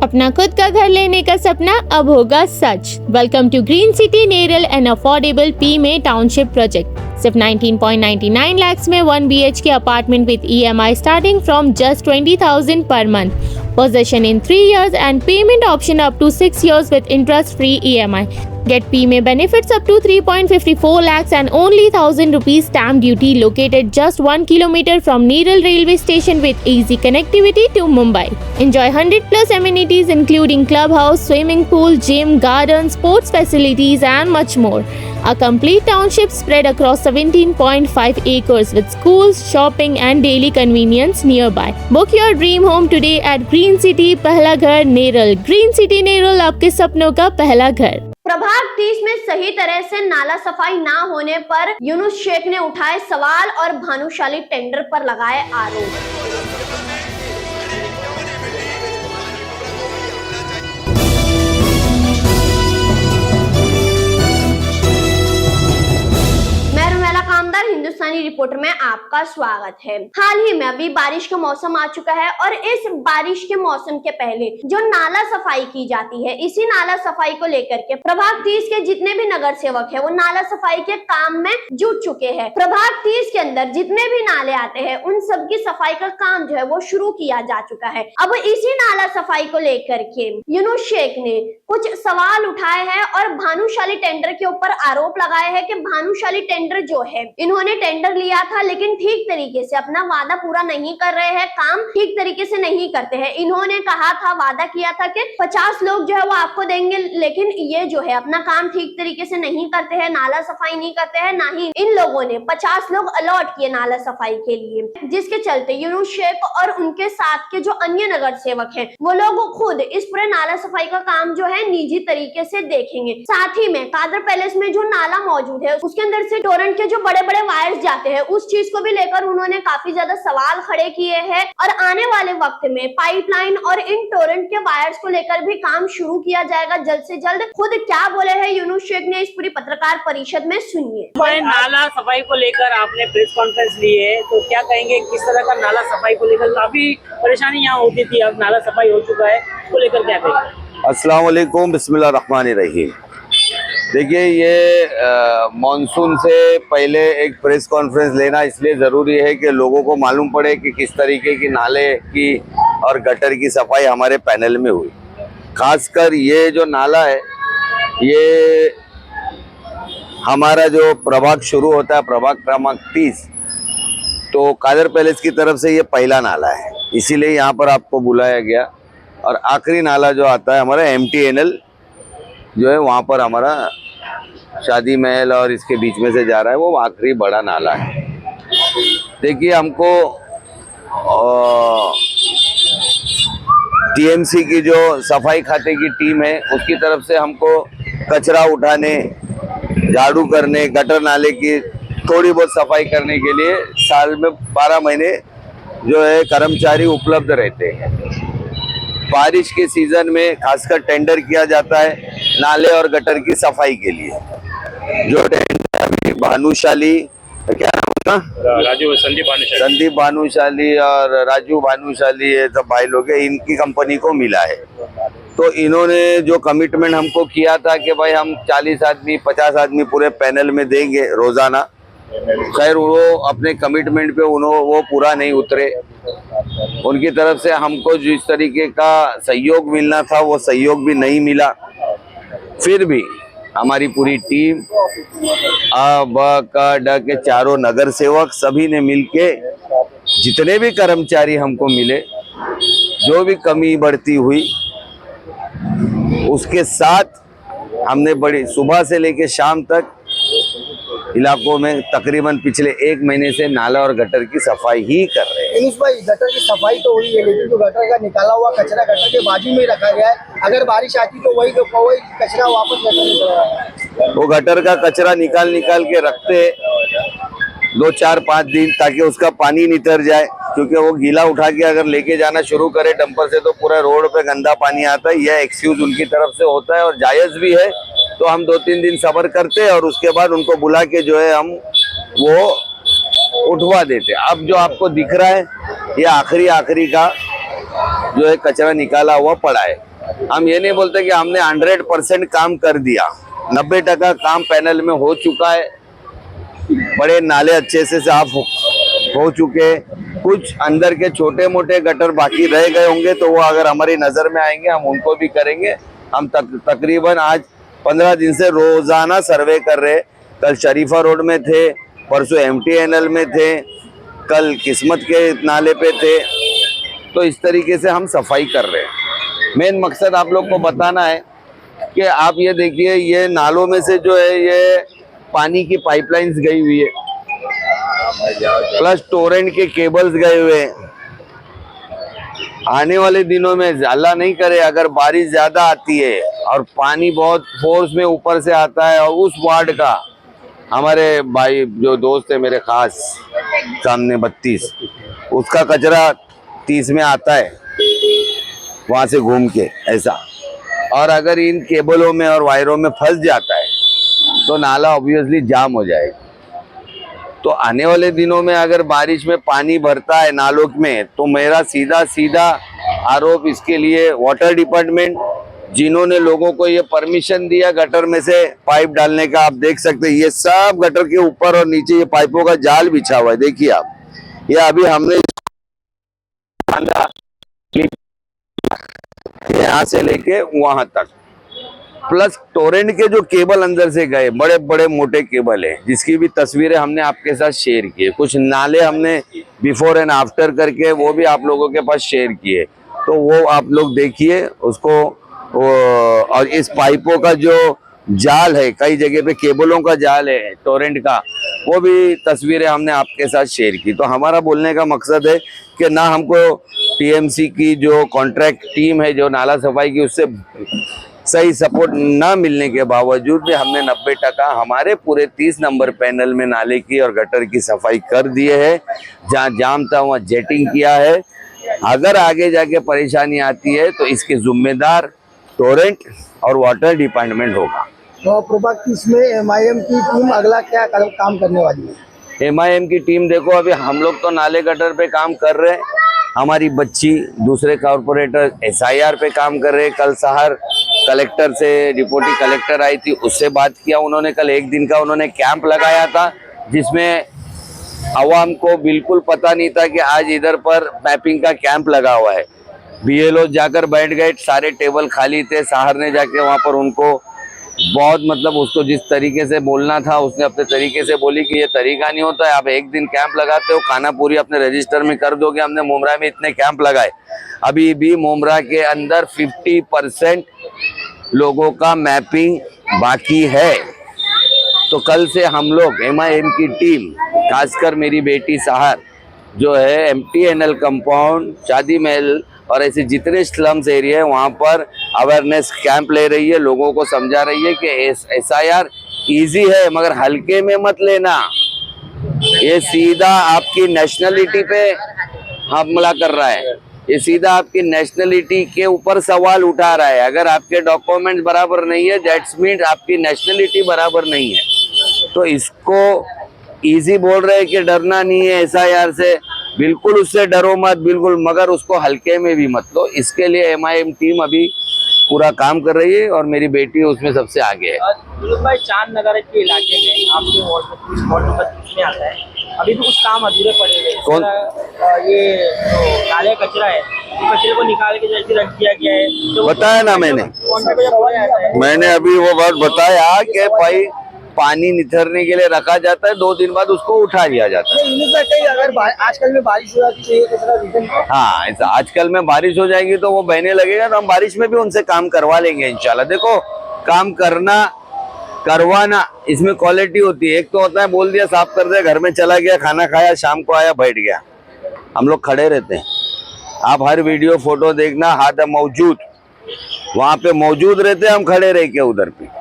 अपना खुद का घर लेने का सपना अब होगा सच। Welcome to green city Neral and affordable पीमे टाउनशिप प्रोजेक्ट। सिर्फ 19.99 lakhs में 1 BHK apartment with EMI starting from just 20,000 per month. Possession in 3 years and payment option up to 6 years with interest-free EMI. Get PME benefits up to 3.54 lakhs and only 1,000 rupees stamp duty, located just 1 kilometer from Neral railway station with easy connectivity to Mumbai. Enjoy 100 plus amenities including clubhouse, swimming pool, gym, garden, sports facilities and much more. A complete township spread across 17.5 acres with schools, shopping and daily convenience nearby. Book your dream home today at Green City पहला घर Neral. Green City Neral, आपके सपनों का पहला घर। प्रभाग 30 में सही तरह से नाला सफाई ना होने पर यूनुस शेख ने उठाए सवाल और भानुशाली टेंडर पर लगाए आरोप। हिंदुस्तानी रिपोर्टर में आपका स्वागत है। हाल ही में अभी बारिश का मौसम आ चुका है और इस बारिश के मौसम के पहले जो नाला सफाई की जाती है, इसी नाला सफाई को लेकर के प्रभाग 30 के जितने भी नगर सेवक है वो नाला सफाई के काम में जुट चुके हैं। प्रभाग 30 के अंदर जितने भी नाले आते हैं उन सब की सफाई का काम जो है वो शुरू किया जा चुका है। अब इसी नाला सफाई को लेकर के यूनुस शेख ने कुछ सवाल उठाए हैं और भानुशाली टेंडर के ऊपर आरोप लगाए हैं कि भानुशाली टेंडर जो है, इन्होंने टेंडर लिया था लेकिन ठीक तरीके से अपना वादा पूरा नहीं कर रहे हैं, काम ठीक तरीके से नहीं करते हैं। इन्होंने कहा था, वादा किया था कि 50 लोग जो है वो आपको देंगे, लेकिन ये जो है अपना काम ठीक तरीके से नहीं करते हैं, नाला सफाई नहीं करते हैं। ना ही इन लोगों ने 50 लोग अलॉट किए नाला सफाई के लिए, जिसके चलते यूनुस शेख और उनके साथ के जो अन्य नगर सेवक हैं वो लोग खुद इस पूरे नाला सफाई का काम जो है निजी तरीके से देखेंगे। साथ ही में कादर पैलेस में जो नाला मौजूद है उसके अंदर से टोरेंट के जो बड़े बड़े वायर्स जाते हैं, उस चीज को भी लेकर उन्होंने काफी ज्यादा सवाल खड़े किए हैं और आने वाले वक्त में पाइपलाइन और इन टोरेंट के वायर्स को लेकर भी काम शुरू किया जाएगा जल्द से जल्द। खुद क्या बोले हैं यूनुस शेख ने इस पूरी पत्रकार परिषद में, सुनिए। नाला सफाई को लेकर आपने प्रेस कॉन्फ्रेंस ली है, तो क्या कहेंगे किस तरह का नाला सफाई को लेकर काफी परेशानी यहाँ होती थी, अब नाला सफाई हो चुका है, उसको लेकर क्या कहेंगे? अस्सलाम वालेकुम, बिस्मिल्लाहिर्रहमानिर्रहीम। देखिए, ये मॉनसून से पहले एक प्रेस कॉन्फ्रेंस लेना इसलिए ज़रूरी है कि लोगों को मालूम पड़े कि किस तरीके की नाले की और गटर की सफाई हमारे पैनल में हुई। खासकर ये जो नाला है, ये हमारा जो प्रभाग शुरू होता है, प्रभाग क्रमांक 30, तो कादर पैलेस की तरफ से ये पहला नाला है, इसीलिए यहाँ पर आपको बुलाया गया। और आखिरी नाला जो आता है हमारा MTNL जो है, वहाँ पर हमारा शादी महल और इसके बीच में से जा रहा है, वो आखिरी बड़ा नाला है। देखिए, हमको TMC की जो सफाई खाते की टीम है उसकी तरफ से हमको कचरा उठाने, झाड़ू करने, गटर नाले की थोड़ी बहुत सफाई करने के लिए साल में 12 महीने जो है कर्मचारी उपलब्ध रहते हैं। बारिश के सीजन में खासकर टेंडर किया जाता है नाले और गटर की सफाई के लिए। जो टेंडर अभी भानुशाली, क्या नाम उसका, संदीप भानुशाली और राजू भानुशाली, ये सब भाई लोग हैं, इनकी कंपनी को मिला है। तो इन्होंने जो कमिटमेंट हमको किया था कि भाई हम 40 आदमी 50 आदमी पूरे पैनल में देंगे रोजाना, खैर वो अपने कमिटमेंट पे वो पूरा नहीं उतरे। उनकी तरफ से हमको जिस तरीके का सहयोग मिलना था वो सहयोग भी नहीं मिला। फिर भी हमारी पूरी टीम के चारों नगर सेवक सभी ने मिलके जितने भी कर्मचारी हमको मिले, जो भी कमी बढ़ती हुई उसके साथ हमने बड़ी सुबह से लेके शाम तक इलाकों में तकरीबन पिछले 1 महीने से नाला और गटर की सफाई ही कर रहे हैं। यूनुस भाई, गटर की सफाई तो हुई है, लेकिन जो गटर का निकाला हुआ कचरा गटर के बाजू में रखा गया है, अगर बारिश आती तो वही कचरा वापस गटर में चला जाता है। वो गटर का कचरा निकाल के रखते 2, 4, 5 दिन, ताकि उसका पानी नितर जाए, क्योंकि वो गीला उठा के अगर लेके जाना शुरू करे डंपर से तो पूरा रोड पे गंदा पानी आता है। यह एक्सक्यूज उनकी तरफ से होता है और जायज भी है, तो हम 2-3 दिन सब्र करते हैं और उसके बाद उनको बुला के जो है हम वो उठवा देते। अब जो आपको दिख रहा है ये आखिरी का जो है कचरा निकाला हुआ पड़ा है। हम ये नहीं बोलते कि हमने 100% काम कर दिया, 90% काम पैनल में हो चुका है। बड़े नाले अच्छे से साफ हो चुके, कुछ अंदर के छोटे मोटे गटर बाकी रह गए होंगे तो वो अगर हमारी नजर में आएंगे हम उनको भी करेंगे। हम तकरीबन आज 15 दिन से रोजाना सर्वे कर रहे। कल शरीफा रोड में थे, परसों MTNL में थे, कल किस्मत के नाले पे थे। तो इस तरीके से हम सफाई कर रहे हैं। मेन मकसद आप लोग को बताना है कि आप ये देखिए, ये नालों में से जो है ये पानी की पाइपलाइंस गई हुई है, प्लस टोरेंट के केबल्स गए हुए हैं। आने वाले दिनों में अल्लाह नहीं करे अगर बारिश ज्यादा आती है और पानी बहुत फोर्स में ऊपर से आता है और उस वार्ड का, हमारे भाई जो दोस्त है मेरे खास सामने 32, उसका कचरा 30 में आता है वहां से घूम के ऐसा, और अगर इन केबलों में और वायरों में फंस जाता है तो नाला ऑब्वियसली जाम हो जाएगा। तो आने वाले दिनों में अगर बारिश में पानी भरता है नालों में तो मेरा सीधा आरोप इसके लिए वाटर डिपार्टमेंट, जिन्होंने लोगों को ये परमिशन दिया गटर में से पाइप डालने का, आप देख सकते हैं ये सब गटर के ऊपर और नीचे ये पाइपों का जाल बिछा हुआ है। देखिए आप, ये अभी हमने यहाँ से लेके वहां तक, प्लस टोरेंट के जो केबल अंदर से गए, बड़े बड़े मोटे केबल है, जिसकी भी तस्वीरें हमने आपके साथ शेयर की है। कुछ नाले हमने बिफोर एंड आफ्टर करके वो भी आप लोगों के पास शेयर किए, तो वो आप लोग देखिए उसको। और इस पाइपों का जो जाल है, कई जगह पे केबलों का जाल है टोरेंट का, वो भी तस्वीरें हमने आपके साथ शेयर की। तो हमारा बोलने का मकसद है कि ना हमको TMC की जो कॉन्ट्रैक्ट टीम है जो नाला सफाई की, उससे सही सपोर्ट ना मिलने के बावजूद भी हमने 90% हमारे पूरे 30 नंबर पैनल में नाले की और गटर की सफाई कर दिए है। जहाँ जाम था वहाँ जेटिंग किया है। अगर आगे जाके परेशानी आती है तो इसके जिम्मेदार टोरेंट और वाटर डिपार्टमेंट होगा। तो प्रभाग इसमें MIM की टीम अगला क्या काम करने वाली है? MIM की टीम देखो, अभी हम लोग तो नाले गटर पे काम कर रहे हैं, हमारी बच्ची दूसरे कॉर्पोरेटर SIR पे काम कर रहे हैं। कल शहर कलेक्टर से डिप्टी कलेक्टर आई थी, उससे बात किया उन्होंने। कल एक दिन का उन्होंने कैंप लगाया था जिसमें आवाम को बिल्कुल पता नहीं था कि आज इधर पर मैपिंग का कैंप लगा हुआ है। BLO जाकर बैठ गए, सारे टेबल खाली थे। शहर ने जाके वहाँ पर उनको बहुत मतलब उसको जिस तरीके से बोलना था उसने अपने तरीके से बोली कि ये तरीका नहीं होता है, आप एक दिन कैंप लगाते हो, खाना पूरी अपने रजिस्टर में कर दोगे। हमने मुमरा में इतने कैंप लगाए, अभी भी मुमरा के अंदर 50% लोगों का मैपिंग बाकी है। तो कल से हम लोग MIM की टीम, खासकर मेरी बेटी सहर जो है MTNL कंपाउंड, शादी महल और ऐसे जितने स्लम्स एरिया है वहाँ पर अवेयरनेस कैंप ले रही है, लोगों को समझा रही है कि SIR इजी है मगर हल्के में मत लेना, ये सीधा आपकी नेशनलिटी पे हमला कर रहा है, ये सीधा आपकी नेशनलिटी के ऊपर सवाल उठा रहा है। अगर आपके डॉक्यूमेंट्स बराबर नहीं है दैट्स मीन आपकी नेशनलिटी बराबर नहीं है। तो इसको इजी बोल रहे हैं कि डरना नहीं है SIR से, बिल्कुल उससे डरो मत बिल्कुल, मगर उसको हल्के में भी मत लो। इसके लिए MIM टीम अभी पूरा काम कर रही है और मेरी बेटी उसमें सबसे आगे है। दुलूक भाई, चांद नगर के इलाके में आपके वार्ड नंबर 30 में आता है, अभी भी कुछ काम अधूरे पड़े हुए हैं। कौन? ये जो नाले कचरा है, तो कचरे को निकाल के जैसे रख दिया गया है, तो बताया ना मैंने अभी वो बात बताया कि भाई पानी निथरने के लिए रखा जाता है, 2 दिन बाद उसको उठा लिया जाता है। अगर आजकल में बारिश हो जाती है तो इसका रीजन हाँ, ऐसा आजकल में बारिश हो जाएगी तो वो बहने लगेगा, तो हम बारिश में भी उनसे काम करवा लेंगे इंशाल्लाह। देखो, काम करवाना इसमें क्वालिटी होती है। एक तो होता है बोल दिया साफ कर दिया, घर में चला गया, खाना खाया, शाम को आया, बैठ गया। हम लोग खड़े रहते हैं, आप हर वीडियो फोटो देखना, हाथ मौजूद वहां पे मौजूद रहते, हम खड़े रह के उधर पे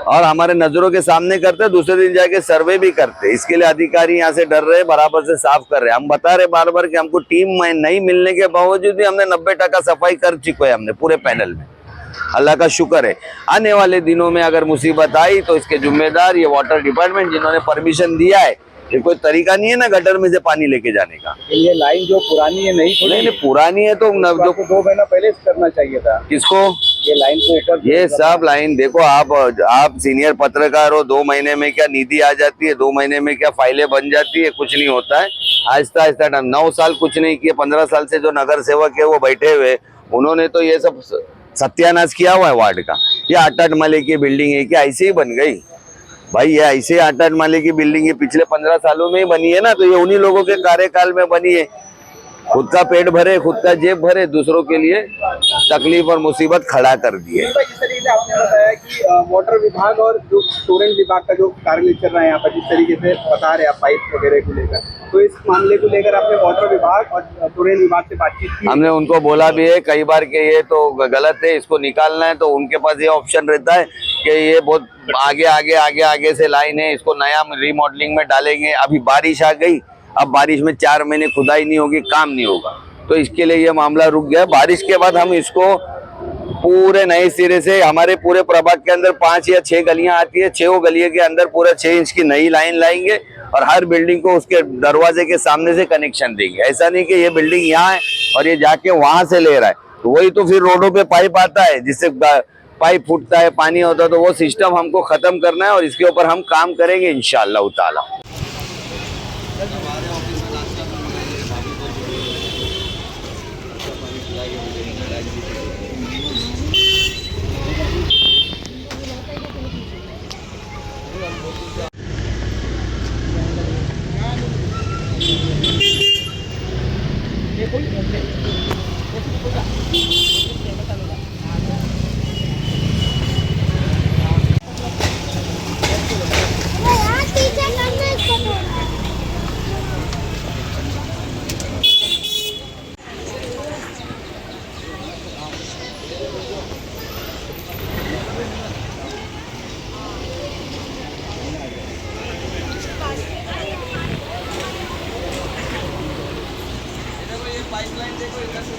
और हमारे नजरों के सामने करते, दूसरे दिन जाके सर्वे भी करते। इसके लिए अधिकारी यहाँ से डर रहे, बराबर से साफ कर रहे। हम बता रहे बार बार कि हमको टीम नहीं मिलने के बावजूद भी हमने 90% सफाई कर चुके हैं हमने पूरे पैनल में, अल्लाह का शुक्र है। आने वाले दिनों में अगर मुसीबत आई तो इसके जिम्मेदार ये वाटर डिपार्टमेंट, जिन्होंने परमिशन दिया है ये कोई तरीका नहीं है ना गटर में से पानी लेके जाने का। ये लाइन जो पुरानी है नहीं थोड़ी नहीं पुरानी है तो जो 2 महीना पहले करना चाहिए था। किसको ये लाइन को ऊपर ये सब लाइन देखो, आप सीनियर पत्रकार हो, 2 महीने में क्या निधि आ जाती है, 2 महीने में क्या फाइलें बन जाती है, कुछ नहीं होता है। आहिस्ता आहिस्ता 9 साल कुछ नहीं किए, 15 साल से जो नगर सेवक है वो बैठे हुए, उन्होंने तो ये सब सत्यानाश किया हुआ है वार्ड का। ये 8-8 माले की बिल्डिंग है क्या ऐसे ही बन गई भाई? ये ऐसे 8-8 माले की बिल्डिंग ये पिछले 15 सालों में ही बनी है ना, तो ये उन्हीं लोगों के कार्यकाल में बनी है। खुद का पेट भरे, खुद का जेब भरे, दूसरों के लिए तकलीफ और मुसीबत खड़ा कर दिए। जिस तरीके से आपने बताया कि वाटर विभाग और जो स्टोरेज विभाग का जो कार्य चल रहा है यहाँ पर, जिस तरीके से बता रहे हैं आप पाइप वगैरह को लेकर, तो इस मामले को लेकर आपने वाटर विभाग और स्टोरेज विभाग से बातचीत की? हमने उनको बोला भी है कई बार कि ये तो गलत है, इसको निकालना है, तो उनके पास ये ऑप्शन रहता है कि ये बहुत आगे से लाइन है, इसको नया रीमॉडलिंग में डालेंगे। अभी बारिश आ गई, अब बारिश में 4 महीने खुदाई नहीं होगी, काम नहीं होगा, तो इसके लिए ये मामला रुक गया। बारिश के बाद हम इसको पूरे नए सिरे से, हमारे पूरे प्रभाग के अंदर 5 या 6 गलियां आती है, 6 गलियों के अंदर पूरा 6 इंच की नई लाइन लाएंगे और हर बिल्डिंग को उसके दरवाजे के सामने से कनेक्शन देंगे। ऐसा नहीं कि ये बिल्डिंग यहाँ है और ये जाके वहां से ले रहा है, तो वही तो फिर रोडों पे पाइप आता है जिससे पाइप फूटता है, पानी होता है, तो वो सिस्टम हमको खत्म करना है और इसके ऊपर हम काम करेंगे इंशाअल्लाह ताला। पाइपलाइन देखो इधर से